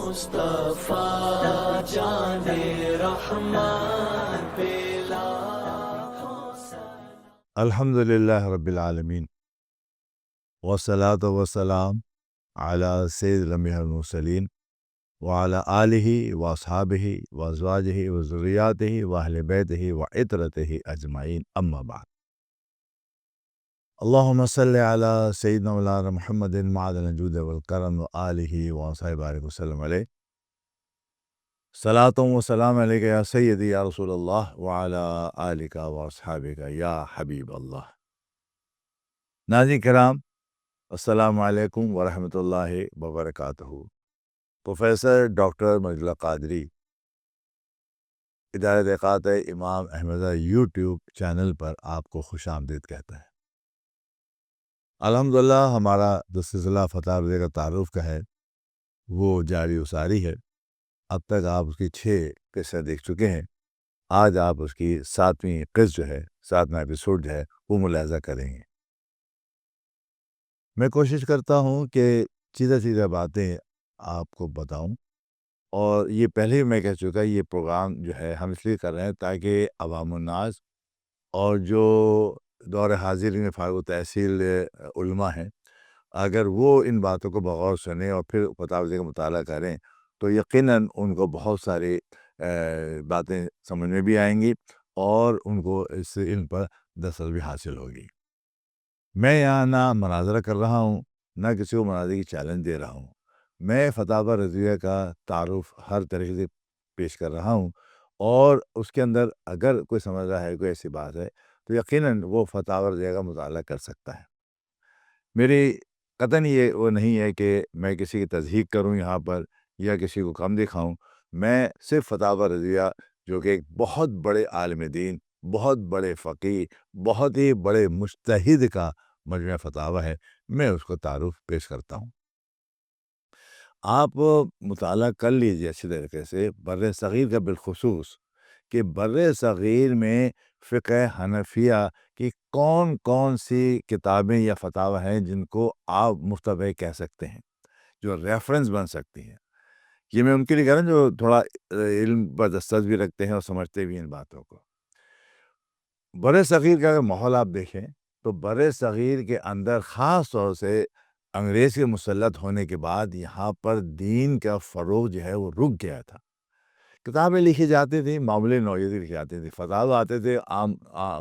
مصطفیٰ جان رحمان پہ الحمدللہ رب العالمین والصلاة والسلام علی سید الانبیاء المرسلین وعلی آلہ واصحابہ وازواجہ وذریاتہ واہل بیتہ وعطرتہ اجمعین، اما بعد۔ اللہم صلی علی سیدنا مولانا محمد معدن الجود والکرم وآلہ وصحبہ بارک وسلم علیہ۔ صلاۃ و سلام علیک یا سیدی یا رسول اللہ وعلی آلک واصحابک یا حبیب اللہ۔ ناظرین کرام، السلام علیکم ورحمۃ اللہ وبرکاتہ۔ پروفیسر ڈاکٹر مجید اللہ قادری ادارہ تحقیقات امام احمد یوٹیوب چینل پر آپ کو خوش آمدید کہتا ہے۔ الحمدللہ ہمارا جو سلسلہ فتح رضویہ کا تعارف کا ہے وہ جاری و ساری ہے۔ اب تک آپ اس کی 6 قصے دیکھ چکے ہیں۔ آج آپ اس کی 7ویں قسط جو ہے، 7واں ایپیسوڈ جو ہے وہ ملاحظہ کریں گے۔ میں کوشش کرتا ہوں کہ چیزیں باتیں آپ کو بتاؤں، اور یہ پہلے بھی میں کہہ چکا، یہ پروگرام جو ہے ہم اس لیے کر رہے ہیں تاکہ عوام الناس اور جو دور حاضر میں فارغ التحصیل علماء ہیں، اگر وہ ان باتوں کو بغور سنیں اور پھر فتح کا مطالعہ کریں تو یقیناً ان کو بہت ساری باتیں سمجھ میں بھی آئیں گی اور ان کو اس علم پر دسترس بھی حاصل ہوگی۔ میں یہاں نہ مناظرہ کر رہا ہوں، نہ کسی کو مناظرے کی چیلنج دے رہا ہوں۔ میں فتح رضویہ کا تعارف ہر طریقے سے پیش کر رہا ہوں، اور اس کے اندر اگر کوئی سمجھ رہا ہے کوئی ایسی بات ہے تو یقیناً وہ فتح رضویہ کا مطالعہ کر سکتا ہے۔ میری قطعاً یہ وہ نہیں ہے کہ میں کسی کی تضحیق کروں یہاں پر یا کسی کو کم دکھاؤں۔ میں صرف فتح رضویہ جو کہ ایک بہت بڑے عالم دین، بہت بڑے فقیہ، بہت ہی بڑے مجتہد کا مجموعہ فتاوی ہے، میں اس کو تعارف پیش کرتا ہوں۔ آپ مطالعہ کر لیجیے اچھی طریقے سے بر صغیر کا بالخصوص، کہ بر صغیر میں فقہ حنفیہ کی کون کون سی کتابیں یا فتاوی ہیں جن کو آپ مفتوی کہہ سکتے ہیں، جو ریفرنس بن سکتی ہیں۔ یہ میں ان کے لیے کہہ رہا ہوں جو تھوڑا علم پر دسترس بھی رکھتے ہیں اور سمجھتے بھی ہیں ان باتوں کو۔ بر صغیر کا اگر ماحول آپ دیکھیں تو بر صغیر کے اندر خاص طور سے انگریز کے مسلط ہونے کے بعد یہاں پر دین کا فروغ جو ہے وہ رک گیا تھا۔ کتابیں لکھی جاتی تھیں، معمولی نوعیت کی لکھی جاتی تھی، فتاوی آتے تھے، عام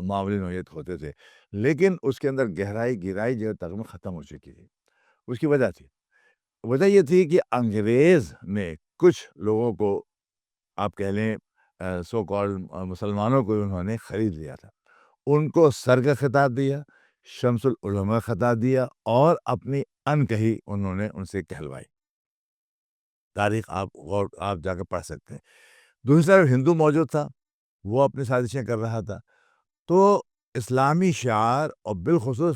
معمولی نوعیت ہوتے تھے، لیکن اس کے اندر گہرائی جو تقریباً ختم ہو چکی تھی۔ اس کی وجہ یہ تھی کہ انگریز نے کچھ لوگوں کو، آپ کہہ لیں سو کال مسلمانوں کو، انہوں نے خرید لیا تھا۔ ان کو سر کا خطاب دیا، شمس العلماء خطاب دیا، اور اپنی انکہی انہوں نے ان سے کہلوائی۔ تاریخ آپ جا کے پڑھ سکتے ہیں۔ دوسری طرف ہندو موجود تھا، وہ اپنی سازشیں کر رہا تھا۔ تو اسلامی شعار اور بالخصوص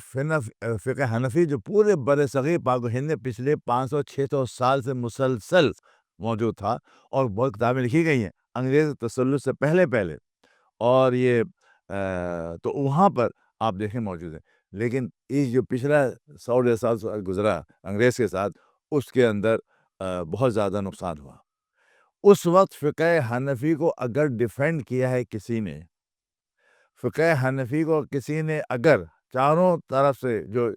فقہ حنفی جو پورے بر صغیر پاک و ہند میں پچھلے 500-600 سال سے مسلسل موجود تھا، اور بہت کتابیں لکھی گئی ہیں انگریز تسلط سے پہلے، اور یہ تو وہاں پر آپ دیکھیں موجود ہے۔ لیکن یہ جو پچھلا 100-150 سال گزرا انگریز کے ساتھ، اس کے اندر بہت زیادہ نقصان ہوا۔ اس وقت فقہ حنفی کو اگر ڈیفینڈ کیا ہے کسی نے، فقہ حنفی کو کسی نے اگر چاروں طرف سے جو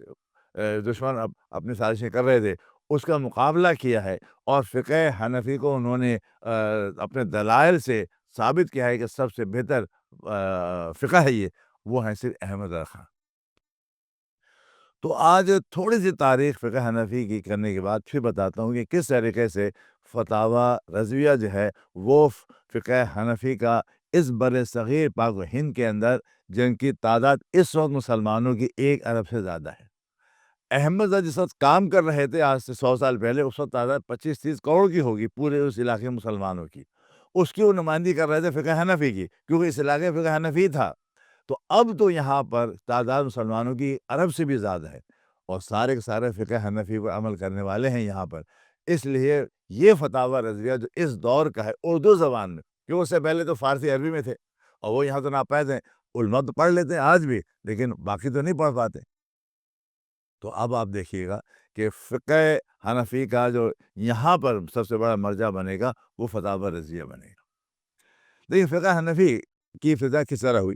دشمن اپنی سازشیں کر رہے تھے اس کا مقابلہ کیا ہے، اور فقہ حنفی کو انہوں نے اپنے دلائل سے ثابت کیا ہے کہ سب سے بہتر فقہ ہے یہ، وہ ہے صرف احمد رضا خان۔ تو آج تھوڑی سی تاریخ فقہ حنفی کی کرنے کے بعد پھر بتاتا ہوں کہ کس طریقے سے فتاوی رضویہ جو ہے وہ فقہ حنفی کا اس بر صغیر پاک و ہند کے اندر، جن کی تعداد اس وقت مسلمانوں کی 1 ارب سے زیادہ ہے۔ احمد رضا جس وقت کام کر رہے تھے آج سے 100 سال پہلے، اس وقت تعداد 25-30 کروڑ کی ہوگی پورے اس علاقے مسلمانوں کی۔ اس کی وہ نمائندگی کر رہے تھے فقہ حنفی کی، کیونکہ اس علاقے میں فقہ حنفی تھا۔ تو اب تو یہاں پر تعداد مسلمانوں کی ارب سے بھی زیادہ ہے، اور سارے کے سارے فقہ حنفی پر عمل کرنے والے ہیں یہاں پر۔ اس لیے یہ فتاوی رضویہ جو اس دور کا ہے اردو زبان میں، کیونکہ اس سے پہلے تو فارسی عربی میں تھے، اور وہ یہاں تو ناپید ہیں، علماء تو پڑھ لیتے ہیں آج بھی، لیکن باقی تو نہیں پڑھ پاتے۔ تو اب آپ دیکھیے گا کہ فقہ حنفی کا جو یہاں پر سب سے بڑا مرجع بنے گا وہ فتاوی رضیہ بنے گا. لیکن فقہ حنفی کی ابتدا کس طرح ہوئی؟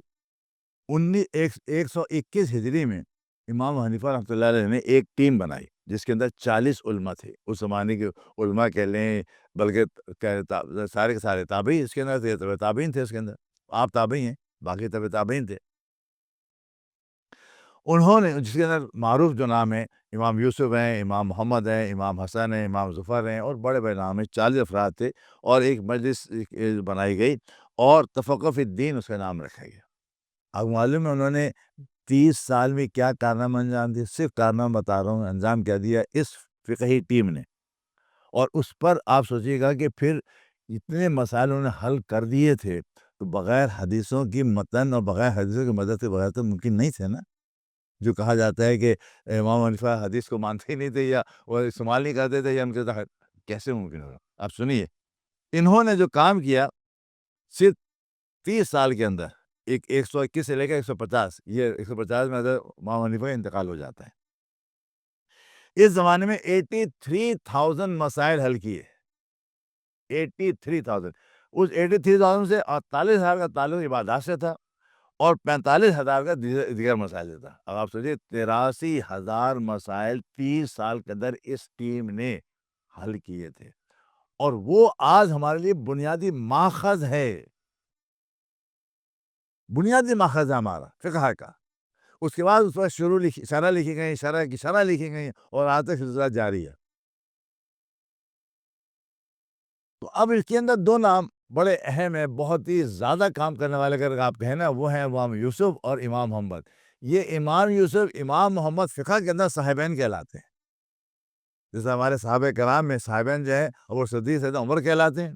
121 ہجری میں امام حنیفہ رحمۃ اللہ علیہ نے ایک ٹیم بنائی جس کے اندر 40 علماء تھے. اس زمانے کے علماء کہہ لیں، بلکہ سارے کے سارے تابعی اس کے اندر تھے، طبع تابعین تھے اس کے اندر. آپ تابعی ہیں، باقی طبع تابعین تھے. انہوں نے، جس کے اندر معروف جو نام ہیں، امام یوسف ہیں، امام محمد ہیں، امام حسن ہیں، امام ظفر ہیں، اور بڑے بڑے نام ہیں. 40 افراد تھے اور ایک مجلس بنائی گئی اور تفقہ فی الدین اس کا نام رکھا گیا. اب معلوم ہے انہوں نے 30 سال میں کیا کارنامہ انجام دیے. صرف کارنامہ بتا رہا ہوں، انجام کیا دیا اس فقہی ٹیم نے. اور اس پر آپ سوچیے گا کہ پھر اتنے مسائل انہوں نے حل کر دیے تھے تو بغیر حدیثوں کی متن اور بغیر حدیثوں کی مدد کے بغیر تو ممکن نہیں تھے نا. جو کہا جاتا ہے کہ امام حنیفہ حدیث کو مانتے ہی نہیں تھے یا وہ استعمال نہیں کرتے تھے یا ان کے ساتھ، کیسے ممکن ہوگا؟ آپ سنیے، انہوں نے جو کام کیا صرف 30 سال کے اندر، 121 سے لے کر 150، یہ 150 میں اگر امام حنیفہ کا انتقال ہو جاتا ہے. اس زمانے میں 83,000 مسائل حل کیے. 83,000. اس 83,000 سے 48,000 کا تعلق عبادات سے تھا اور 45,000 کا دیگر مسائل سے تھا. اب آپ سوچیے 83,000 مسائل 30 سال کے اندر اس ٹیم نے حل کیے تھے، اور وہ آج ہمارے لیے بنیادی ماخذ ہے. بنیادی ماخذ ہے ہمارا فقہ کا. اس کے بعد اس پر شرح لکھی گئی، شرح کی شرح لکھی گئی، اور آج تک سلسلہ جاری ہے. تو اب اس کے اندر دو نام بڑے اہم ہیں، بہت ہی زیادہ کام کرنے والے اگر آپ کہیں نا، وہ ہیں امام یوسف اور امام محمد. یہ امام یوسف، امام محمد فقہ کے اندر صاحبین کہلاتے ہیں. جیسے ہمارے صحابہ کرام میں صاحبین جو ہیں ابو صدیق سیدنا عمر کہلاتے ہیں،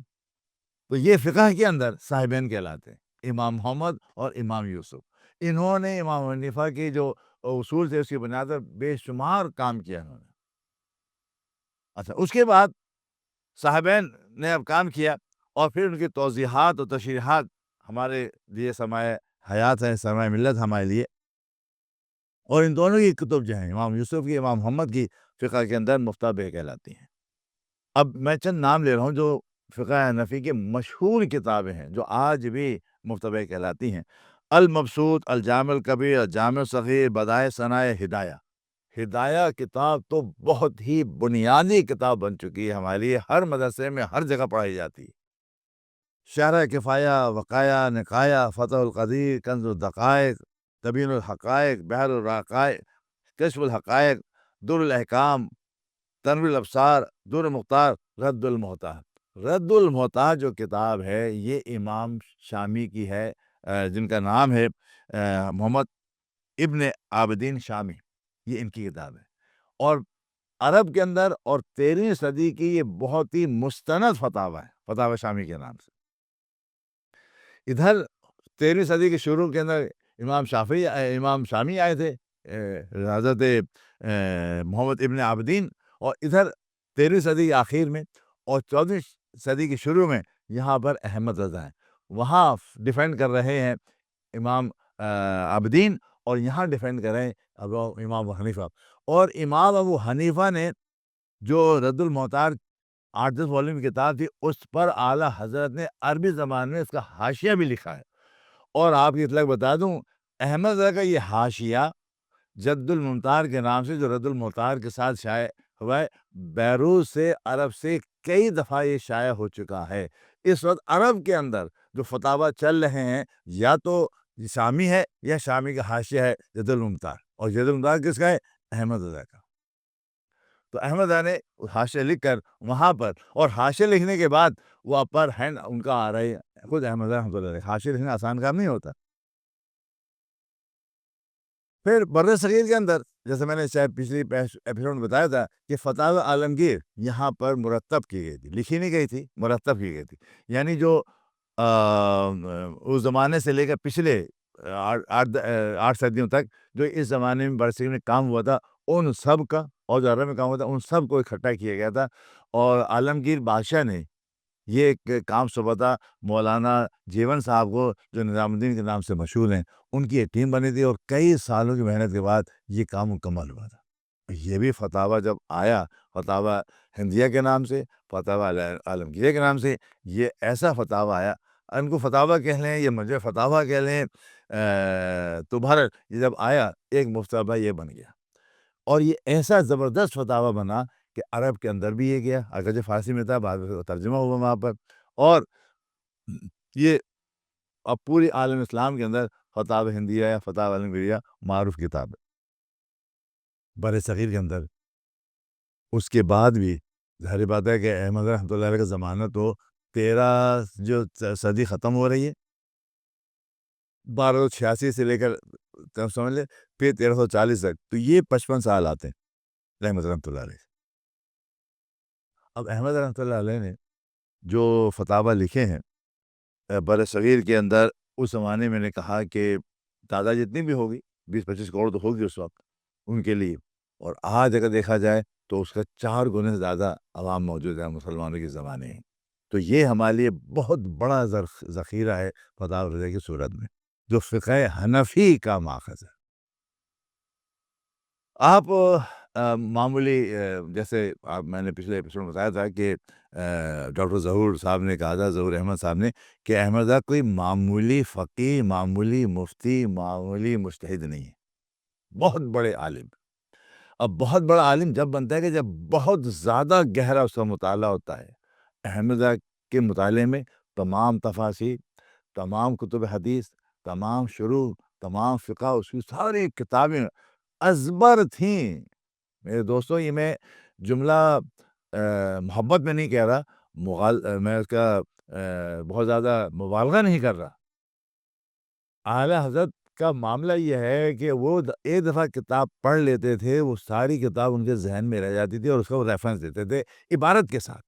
تو یہ فقہ کے اندر صاحبین کہلاتے ہیں، امام محمد اور امام یوسف. انہوں نے امام حنیفہ کی جو اصول تھے اس کی بنیاد پر بے شمار کام کیا انہوں نے. اچھا، اس کے بعد صاحبین نے اب کام کیا اور پھر ان کی توضیحات اور تشریحات ہمارے لیے سرمایہ حیات ہے، سرمایہ ملت ہمارے لیے. اور ان دونوں کی کتب جو ہیں، امام یوسف کی، امام محمد کی، فقہ کے اندر مفتبہ کہلاتی ہیں. اب میں چند نام لے رہا ہوں جو فقہ حنفی کی مشہور کتابیں ہیں جو آج بھی مفتبہ کہلاتی ہیں. المبسوط، الجامع الکبیر، الجامع الصغیر، بدائع ثنائے ہدایہ. ہدایہ کتاب تو بہت ہی بنیادی کتاب بن چکی ہے ہمارے لیے، ہر مدرسے میں ہر جگہ پڑھائی جاتی ہے. شرح کفایہ، وقایہ، نقایہ، فتح القدیر، کنز الدقائق، تبین الحقائق، بحر الرقائق، کشف الحقائق، در الاحکام، تنویر الابصار، در مختار، رد المحتاج. رد المحتاج جو کتاب ہے یہ امام شامی کی ہے، جن کا نام ہے محمد ابن عابدین شامی. یہ ان کی کتاب ہے، اور عرب کے اندر اور 13ویں صدی کی یہ بہت ہی مستند فتاوی ہے، فتاوی شامی کے نام سے. ادھر 13ویں صدی کے شروع کے اندر امام شامی آئے تھے، حضرت محمد ابن عابدین، اور ادھر 13ویں صدی کے آخر میں اور 14ویں صدی کے شروع میں یہاں پر احمد رضا ہیں. وہاں ڈیفینڈ کر رہے ہیں امام عابدین، اور یہاں ڈیفینڈ کر رہے ہیں امام ابو حنیفہ. اور امام ابو حنیفہ نے جو رد المحتاج 8-10 والیوم کی کتاب تھی، اس پر اعلیٰ حضرت نے عربی زبان میں اس کا حاشیہ بھی لکھا ہے. اور آپ کی اطلاع بتا دوں، احمد رضا کا یہ حاشیہ جد الممتار کے نام سے جو رد المحتاج کے ساتھ شائع ہوا ہے، بیروت سے، عرب سے کئی دفعہ یہ شائع ہو چکا ہے. اس وقت عرب کے اندر جو فتاوی چل رہے ہیں یا تو شامی ہے یا شامی کا حاشیہ ہے جد الممتار، اور جد الممتار کس کا ہے؟ احمد رضا کا. تو احمد رضا نے حاشیہ لکھ کر وہاں پر، اور حاشیہ لکھنے کے بعد وہ اپر ہینڈ ان کا آ رہا ہے، خود احمد رضا رحمۃ اللہ علیہ. حاشیہ لکھنا آسان کام نہیں ہوتا. پھر بر صغیر کے اندر، جیسے میں نے شاید پچھلی ایپیسوڈ میں بتایا تھا کہ فتاوی عالمگیر یہاں پر مرتب کی گئی تھی، لکھی نہیں گئی تھی، مرتب کی گئی تھی. یعنی جو اس زمانے سے لے کر پچھلے 8 صدیوں تک جو اس زمانے میں برصغیر میں کام ہوا تھا، ان سب کا، اور جو عرب میں کام ہوا تھا ان سب کو اکٹھا کیا گیا تھا. اور عالمگیر بادشاہ نے یہ ایک کام سونپا تھا مولانا جیون صاحب کو، جو نظام الدین کے نام سے مشہور ہیں. ان کی ایک ٹیم بنی تھی اور کئی سالوں کی محنت کے بعد یہ کام مکمل ہوا تھا. یہ بھی فتاویٰ جب آیا، فتاویٰ ہندیہ کے نام سے، فتاویٰ عالمگیرہ کے نام سے، یہ ایسا فتاویٰ آیا، ان کو فتاویٰ کہہ لیں یا مجھے فتاویٰ کہہ لیں، تو بہرحال یہ جب آیا ایک مفتبہ یہ بن گیا، اور یہ ایسا زبردست فتاویٰ بنا کہ عرب کے اندر بھی یہ گیا، اگرچہ فارسی میں تھا، بعد میں ترجمہ ہوا وہاں پر، اور یہ اب پوری عالم اسلام کے اندر فتاویٰ ہندیہ یا فتاویٰ عالمگیرہ معروف کتاب ہے بر صغیر کے اندر۔ اس کے بعد بھی ظاہر بات ہے کہ احمد رحمۃ اللہ علیہ کا زمانہ تو 13 صدی ختم ہو رہی ہے، 1286 سے لے کر تم سمجھ لیں پھر 1340 تک، تو یہ 55 سال آتے ہیں احمد رحمۃ اللہ علیہ۔ اب احمد رحمۃ اللہ علیہ نے جو فتاویٰ لکھے ہیں بر صغیر کے اندر، اس زمانے میں نے کہا کہ تعداد جتنی بھی ہوگی 20-25 کروڑ تو ہوگی اس وقت ان کے لیے، اور آج اگر دیکھا جائے تو اس کا 4 گنے سے زیادہ عوام موجود ہے مسلمانوں کے زمانے ہیں۔ تو یہ ہمارے لیے بہت بڑا ذخیرہ ہے فتاوی رضا کی صورت میں، جو فقہ حنفی کا ماخذ ہے۔ آپ معمولی جیسے میں نے پچھلے ایپیسوڈ میں بتایا تھا کہ ڈاکٹر ظہور صاحب نے کہا تھا، ظہور احمد صاحب نے، کہ احمد رضا کوئی معمولی فقیہ، معمولی مفتی، معمولی مجتہد نہیں ہے، بہت بڑے عالم۔ اب بہت بڑا عالم جب بنتا ہے کہ جب بہت زیادہ گہرا اس کا مطالعہ ہوتا ہے۔ احمد رضا کے مطالعے میں تمام تفاسیر، تمام کتب حدیث، تمام شروح، تمام فقہ، اس کی ساری کتابیں ازبر تھیں۔ میرے دوستوں، یہ میں جملہ محبت میں نہیں کہہ رہا، میں اس کا بہت زیادہ مبالغہ نہیں کر رہا۔ اعلیٰ حضرت کا معاملہ یہ ہے کہ وہ ایک دفعہ کتاب پڑھ لیتے تھے، وہ ساری کتاب ان کے ذہن میں رہ جاتی تھی، اور اس کا وہ ریفرنس دیتے تھے عبارت کے ساتھ۔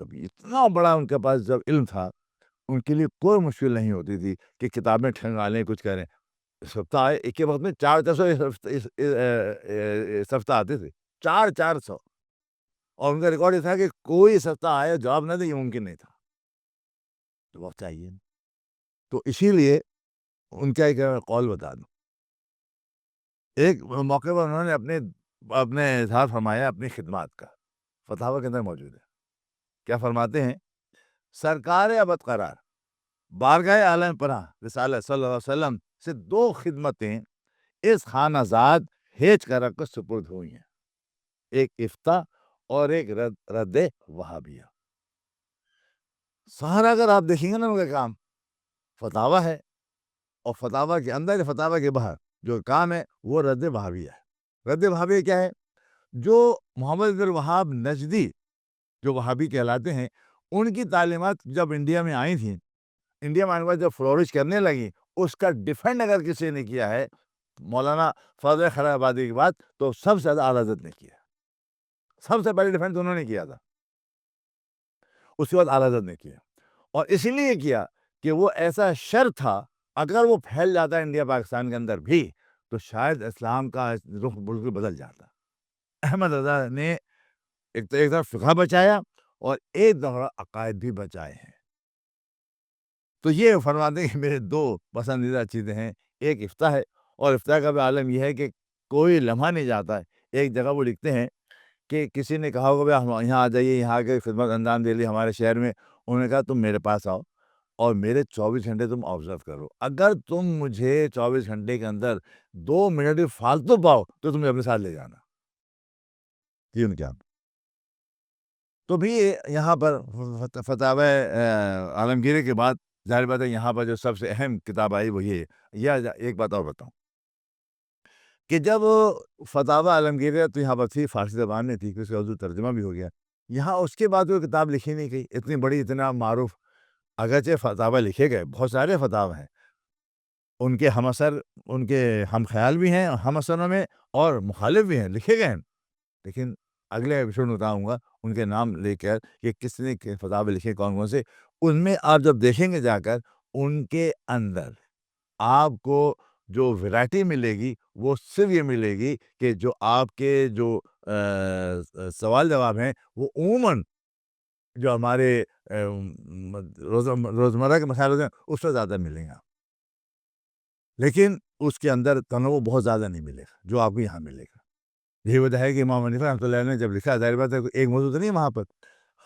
تب اتنا بڑا ان کے پاس جب علم تھا، ان کے لیے کوئی مشکل نہیں ہوتی تھی کہ کتابیں ٹھنگالیں، کچھ کریں۔ سفتہ آئے ایک کے وقت میں 400 سفتہ آتے تھے، 400، اور ان کا ریکارڈ یہ تھا کہ کوئی سفتہ آئے جواب نہ دے، یہ ممکن نہیں تھا، تو وقت چاہیے۔ تو اسی لیے ان کا ایک قول بتا دوں، ایک موقع پر انہوں نے اپنے اظہار فرمایا اپنی خدمات کا، فتاوی کے اندر موجود ہے۔ کیا فرماتے ہیں؟ سرکار ابد قرار بارگاہ عالم پناہ رسالت صلی اللہ علیہ وسلم سے 2 خدمتیں اس خانہ زاد ہیچ کر رکھ سپرد ہوئی ہیں، ایک افتاء اور ایک رد وہابیہ۔ سارا اگر آپ دیکھیں گے نا ان کا کام فتاوی ہے، اور فتاوی کے اندر، فتاوی کے باہر جو کام ہے وہ رد وہابیہ ہے۔ رد وہابیہ کیا ہے؟ جو محمد بن الوہاب نجدی، جو وہابی کہلاتے ہیں، ان کی تعلیمات جب انڈیا میں آئی تھیں، انڈیا میں آنے کے بعد جب فلورش کرنے لگی، اس کا ڈیفینڈ اگر کسی نے کیا ہے مولانا فضل خیر آبادی کے بعد، تو سب سے زیادہ اعلیٰ حضرت نے کیا، سب سے پہلے ڈیفینڈ انہوں نے کیا تھا، اس کے بعد اعلیٰ حضرت نے کیا، اور اسی لیے کیا کہ وہ ایسا شر تھا، اگر وہ پھیل جاتا انڈیا پاکستان کے اندر بھی تو شاید اسلام کا رخ بالکل بدل جاتا۔ احمد رضا نے ایک طرف فقہ بچایا اور ایک طرف عقائد بھی بچائے ہیں۔ تو یہ فرماتے ہیں کہ میرے 2 پسندیدہ چیزیں ہیں، ایک افتاء ہے، اور افتاء کا بھی عالم یہ ہے کہ کوئی لمحہ نہیں جاتا ہے۔ ایک جگہ وہ لکھتے ہیں کہ کسی نے کہا ہوگا بھائی یہاں آ جائیے، یہاں کے خدمت انجام دے لی ہمارے شہر میں، انہوں نے کہا تم میرے پاس آؤ اور میرے 24 گھنٹے تم آبزرو کرو، اگر تم مجھے 24 گھنٹے کے اندر 2 منٹ بھی فالتو پاؤ تو تم اپنے ساتھ لے جانا۔ یہ ان کے آپ تو بھی یہاں پر فتاوی عالمگیرہ کے بعد ظاہر بات ہے یہاں پر جو سب سے اہم کتاب آئی وہ یہ ہے۔ یا ایک بات اور بتاؤں کہ جب فتاوی عالمگیرہ تو یہاں پر تھی، فارسی زبان میں تھی، اس کا اردو ترجمہ بھی ہو گیا، یہاں اس کے بعد کوئی کتاب لکھی نہیں گئی اتنی بڑی، اتنا معروف، اگرچہ فتاوی لکھے گئے، بہت سارے فتاوی ہیں، ان کے ہم اثر، ان کے ہم خیال بھی ہیں ہم اثروں میں، اور مخالف بھی ہیں، لکھے گئے ہیں، لیکن اگلے ایپیسوڈ میں بتاؤں گا ان کے نام لے کر کہ کس نے فتاوی لکھے، کون کون سے، ان میں آپ جب دیکھیں گے جا کر، ان کے اندر آپ کو جو ویرائٹی ملے گی وہ صرف یہ ملے گی کہ جو آپ کے جو سوال جواب ہیں وہ عموماً جو ہمارے روزمرہ کے مسائل ہوتے ہیں اس سے زیادہ ملیں گا۔ لیکن اس کے اندر تنوع بہت زیادہ نہیں ملے گا جو آپ کو یہاں ملے گا۔ یہی وجہ ہے کہ امام حنیفہ رحمۃ اللہ علیہ نے جب لکھا، ظاہر بات ہے ایک موضوع تو نہیں ہے وہاں پر،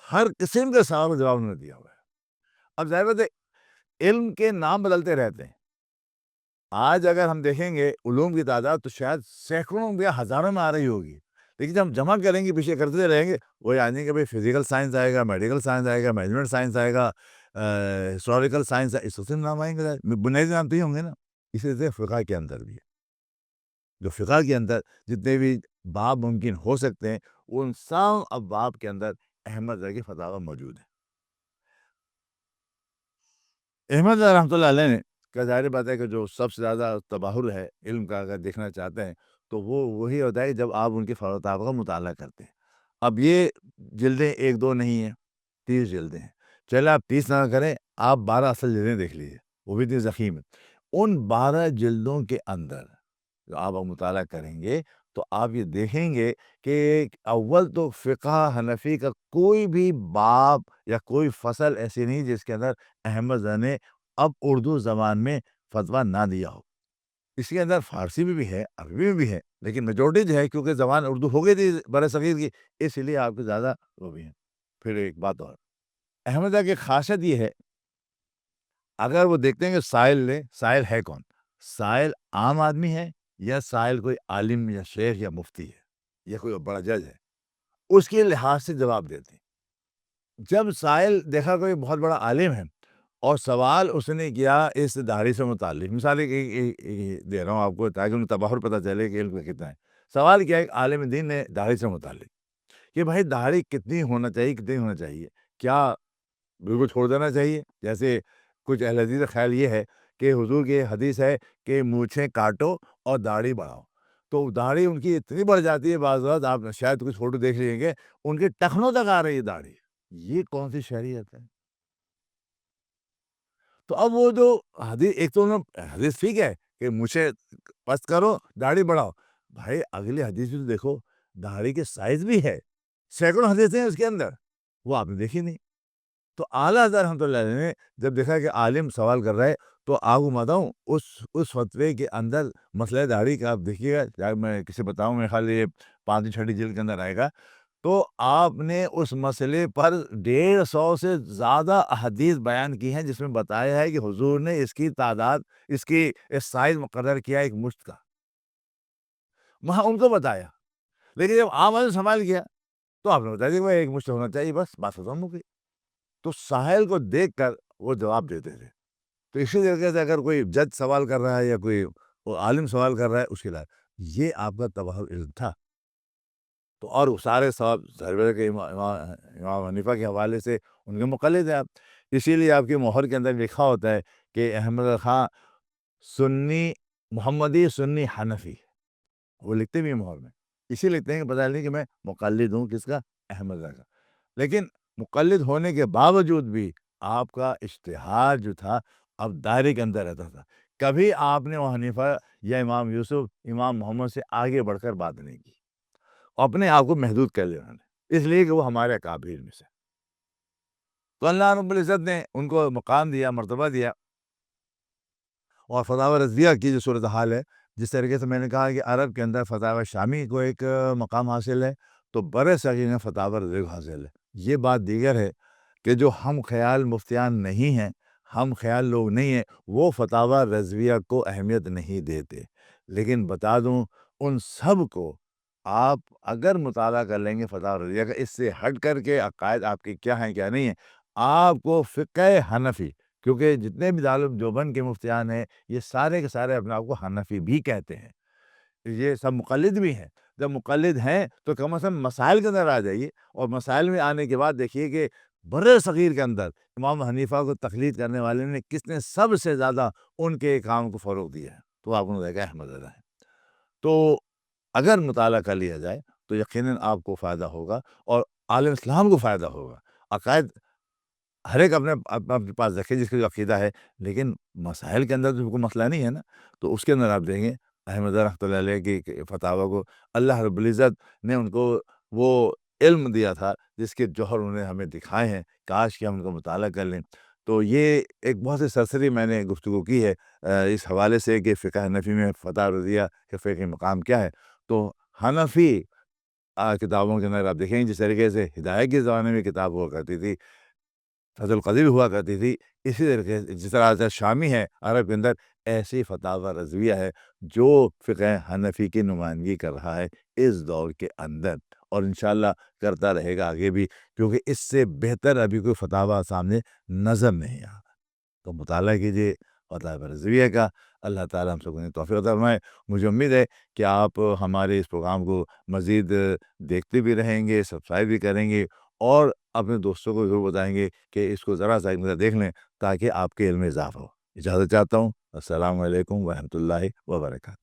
ہر قسم کے سوال کا جواب انہوں نے دیا ہوا ہے۔ اب ظاہر بات ہے علم کے نام بدلتے رہتے ہیں۔ آج اگر ہم دیکھیں گے علوم کی تعداد تو شاید سینکڑوں یا ہزاروں میں آ رہی ہوگی، لیکن جب ہم جمع کریں گے، پیچھے کرتے رہیں گے، وہی آ جائیں گے، بھائی فزیکل سائنس آئے گا، میڈیکل سائنس آئے گا، مینجمنٹ سائنس آئے گا، ہسٹوریکل سائنس، اس قسم کے نام آئیں گے، بنیادی نام تو ہی ہوں گے نا۔ اسی طرح فقہ کے اندر بھی ہے، جو فقہ کے اندر جتنے بھی باب ممکن ہو سکتے ہیں، ان سب ابواب کے اندر احمد رضا کی فتاوی موجود ہے۔ احمد رضا رحمۃ اللہ علیہ نے کا ظاہر بات ہے کہ جو سب سے زیادہ تباہر ہے علم کا، اگر دیکھنا چاہتے ہیں تو وہ وہی ہوتا ہے جب آپ ان کے فتاوی کا مطالعہ کرتے ہیں۔ اب یہ جلدیں ایک دو نہیں ہیں، 30 جلدیں ہیں۔ چلے آپ 30 نہ کریں، آپ 12 اصل جلدیں دیکھ لیجیے، وہ بھی اتنی ضخیم ہے۔ ان 12 جلدوں کے اندر جو آپ مطالعہ کریں گے تو آپ یہ دیکھیں گے کہ اول تو فقہ حنفی کا کوئی بھی باب یا کوئی فصل ایسی نہیں جس کے اندر احمد رضا نے اب اردو زبان میں فتویٰ نہ دیا ہو۔ اس کے اندر فارسی میں بھی ہے، عربی میں بھی ہے، لیکن میجورٹی جو ہے کیونکہ زبان اردو ہو گئی تھی بر صغیر کی، اس لیے آپ کو زیادہ وہ بھی ہیں۔ پھر ایک بات اور، احمد رضا کی خاصیت یہ ہے، اگر وہ دیکھتے ہیں کہ سائل نے، سائل ہے کون، سائل عام آدمی ہے یا سائل کوئی عالم یا شیخ یا مفتی ہے یا کوئی بڑا جج ہے، اس کے لحاظ سے جواب دیتے ہیں۔ جب سائل دیکھا کوئی بہت بڑا عالم ہے اور سوال اس نے کیا اس داڑھی سے متعلق، مثال دے رہا ہوں آپ کو تاکہ انہیں تباہر پتہ چلے کہ علم کا کتنا ہے۔ سوال کیا ایک عالم دین نے داڑھی سے متعلق کہ بھائی داڑھی کتنی ہونا چاہیے، کتنی ہونا چاہیے، کیا بالکل چھوڑ دینا چاہیے؟ جیسے کچھ اہل حدیث کا خیال یہ ہے کہ حضور کی حدیث ہے کہ مونچھیں کاٹو اور داڑھی بڑھاؤ، تو داڑھی ان کی اتنی بڑھ جاتی ہے، بعض اوقات آپ شاید کچھ فوٹو دیکھ لیں گے ان کے ٹخنوں تک آ رہی ہے داڑھی۔ یہ کون سی شریعت ہے؟ تو اب وہ جو حدیث، ایک تو انہوں نے حدیث ٹھیک ہے کہ مجھے پست کرو داڑھی بڑھاؤ، بھائی اگلی حدیث بھی تو دیکھو، داڑھی کے سائز بھی ہے، سینکڑوں حدیثیں ہیں اس کے اندر، وہ آپ نے دیکھی نہیں۔ تو اعلیٰ حضرت رحمۃ اللہ علیہ نے جب دیکھا کہ عالم سوال کر رہا ہے تو آپ کو بتاؤں اس فتوے کے اندر مسئلہ داڑھی کا آپ دیکھیے گا، چاہے میں کسی بتاؤں، میرے خیال یہ 5 چھٹی جلد کے اندر آئے گا، تو آپ نے اس مسئلے پر 150 سے زیادہ احادیث بیان کی ہیں جس میں بتایا ہے کہ حضور نے اس کی تعداد، اس کی سائز مقرر کیا ایک مشت کا، وہاں ان کو بتایا۔ لیکن جب عام آدمی نے سوال کیا تو آپ نے بتایا کہ بھائی ایک مشت ہونا چاہیے، بس بات ختم ہو گئی۔ تو ساحل کو دیکھ کر وہ جواب دیتے تھے۔ تو اسی طریقے سے اگر کوئی جج سوال کر رہا ہے یا کوئی وہ عالم سوال کر رہا ہے، اس کے لائق یہ آپ کا تباہر علم تھا۔ تو اور وہ سارے ثواب ظاہر کے امام حنیفہ کے حوالے سے ان کے مقلد ہیں آپ، اسی لیے آپ کے مہر کے اندر لکھا ہوتا ہے کہ احمد رضا خان سنی محمدی سنی حنفی، وہ لکھتے بھی ہیں مہر میں، اسی لکھتے ہیں کہ پتہ نہیں کہ میں مقلد ہوں کس کا، احمد رضا کا۔ لیکن مقلد ہونے کے باوجود بھی آپ کا اجتہاد جو تھا اب دائرے کے اندر رہتا تھا، کبھی آپ نے وہ حنیفہ یا امام یوسف، امام محمد سے آگے بڑھ کر بات نہیں کی، اپنے آپ کو محدود کر لیا انہوں نے، اس لیے کہ وہ ہمارے اکابر میں سے۔ تو اللہ رب العزت نے ان کو مقام دیا، مرتبہ دیا، اور فتاوی رضویہ کی جو صورتحال ہے، جس طریقے سے میں نے کہا کہ عرب کے اندر فتاوی شامی کو ایک مقام حاصل ہے، تو بر صغیر میں فتاوی رضویہ کو حاصل ہے۔ یہ بات دیگر ہے کہ جو ہم خیال مفتیان نہیں ہیں، ہم خیال لوگ نہیں ہیں، وہ فتاوی رضویہ کو اہمیت نہیں دیتے، لیکن بتا دوں ان سب کو آپ اگر مطالعہ کر لیں گے فتاوی رضویہ کا، اس سے ہٹ کر کے عقائد آپ کے کیا ہیں کیا نہیں ہیں، آپ کو فقہ حنفی، کیونکہ جتنے بھی دارالعلوم دیوبند کے مفتیان ہیں یہ سارے کے سارے اپنے آپ کو حنفی بھی کہتے ہیں، یہ سب مقلد بھی ہیں۔ جب مقلد ہیں تو کم از کم مسائل کے اندر آ جائیے، اور مسائل میں آنے کے بعد دیکھیے کہ بر صغیر کے اندر امام حنیفہ کو تقلید کرنے والے نے کس نے سب سے زیادہ ان کے کام کو فروغ دیا ہے، تو آپ نے دیکھا احمد رضا ہے۔ تو اگر مطالعہ کر لیا جائے تو یقیناً آپ کو فائدہ ہوگا اور عالم اسلام کو فائدہ ہوگا۔ عقائد ہر ایک اپنے اپنے پاس رکھے جس کا جو عقیدہ ہے، لیکن مسائل کے اندر تو کوئی مسئلہ نہیں ہے نا، تو اس کے اندر آپ دیں گے احمد رحمۃ اللہ علیہ کی فتاوی کو اللہ رب العزت نے ان کو وہ علم دیا تھا جس کے جوہر انہوں نے ہمیں دکھائے ہیں، کاش کہ ہم ان کا مطالعہ کر لیں تو یہ ایک بہت ہی سرسری میں نے گفتگو کی ہے اس حوالے سے کہ فقہ حنفی میں فتح رضیہ کے فقہی مقام کیا ہے. تو حنفی کتابوں کے اندر آپ دیکھیں جس طریقے سے ہدایت کے زمانے میں کتاب ہوا کرتی تھی، فتح القدیر ہوا کرتی تھی، اسی طریقے سے جس طرح سے شامی ہے عرب کے اندر، ایسی فتاوی رضویہ ہے جو فقہ حنفی کی نمائندگی کر رہا ہے اس دور کے اندر، اور انشاءاللہ کرتا رہے گا آگے بھی، کیونکہ اس سے بہتر ابھی کوئی فتاوی سامنے نظر نہیں آ. تو مطالعہ کیجیے فتاوی رضویہ کا. اللہ تعالیٰ ہم سب کو توفیق عطا فرمائے. مجھے امید ہے کہ آپ ہمارے اس پروگرام کو مزید دیکھتے بھی رہیں گے، سبسکرائب بھی کریں گے، اور اپنے دوستوں کو ضرور بتائیں گے کہ اس کو ذرا سا ایک مرتبہ دیکھ لیں تاکہ آپ کے علم میں اضافہ ہو. اجازت چاہتا ہوں. السلام علیکم ورحمۃ اللہ وبرکاتہ.